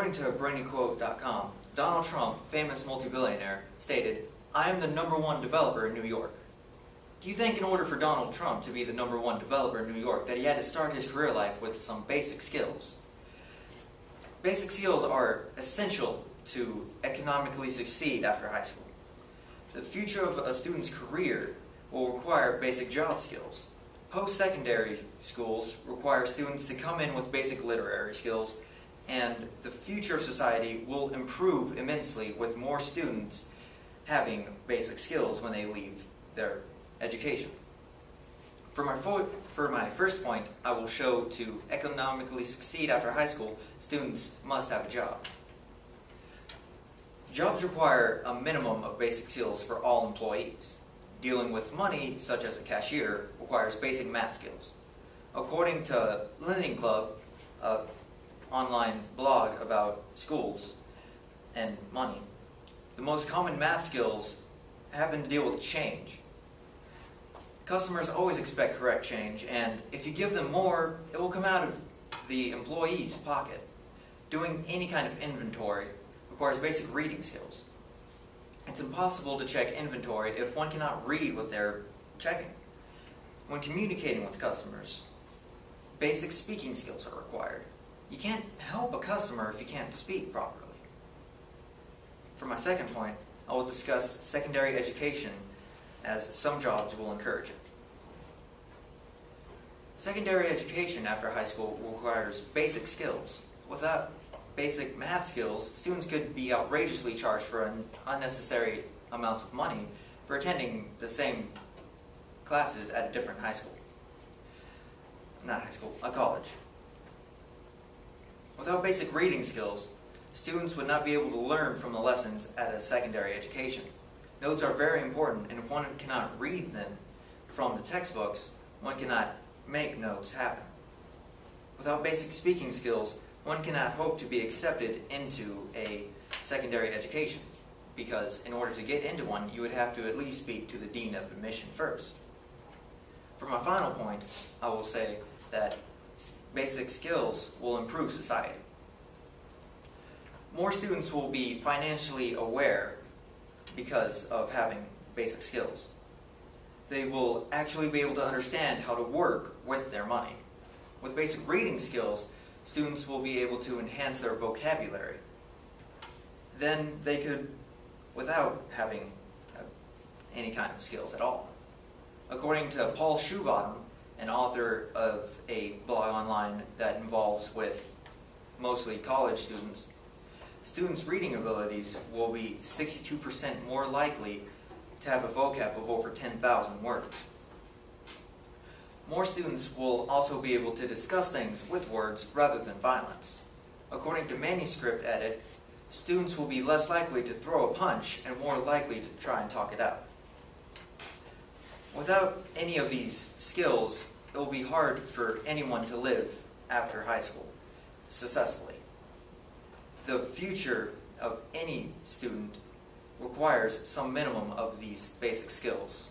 According to BrainyQuote.com, Donald Trump, famous multi-billionaire, stated, "I am the #1 developer in New York." Do you think in order for Donald Trump to be the #1 developer in New York that he had to start his career life with some basic skills? Basic skills are essential to economically succeed after high school. The future of a student's career will require basic job skills. Post-secondary schools require students to come in with basic literary skills, and the future of society will improve immensely with more students having basic skills when they leave their education. For my first point, I will show to economically succeed after high school, students must have a job. Jobs require a minimum of basic skills for all employees. Dealing with money, such as a cashier, requires basic math skills. According to Lending Club, an online blog about schools and money, the most common math skills happen to deal with change. Customers always expect correct change, and if you give them more, it will come out of the employee's pocket. Doing any kind of inventory requires basic reading skills. It's impossible to check inventory if one cannot read what they're checking. When communicating with customers, basic speaking skills are required. You can't help a customer if you can't speak properly. For my second point, I will discuss secondary education, as some jobs will encourage it. Secondary education after high school requires basic skills. Without basic math skills, students could be outrageously charged for unnecessary amounts of money for attending the same classes at a different high school. Not high school, a college. Without basic reading skills, students would not be able to learn from the lessons at a secondary education. Notes are very important, and if one cannot read them from the textbooks, one cannot make notes happen. Without basic speaking skills, one cannot hope to be accepted into a secondary education, because in order to get into one, you would have to at least speak to the dean of admission first. For my final point, I will say that basic skills will improve society. More students will be financially aware because of having basic skills. They will actually be able to understand how to work with their money. With basic reading skills, students will be able to enhance their vocabulary. Then they could, without having any kind of skills at all. According to Paul Shoebottom, an author of a blog online that involves with mostly college students, students' reading abilities will be 62% more likely to have a vocab of over 10,000 words. More students will also be able to discuss things with words rather than violence. According to Manuscript Edit, students will be less likely to throw a punch and more likely to try and talk it out. Without any of these skills, it will be hard for anyone to live after high school successfully. The future of any student requires some minimum of these basic skills.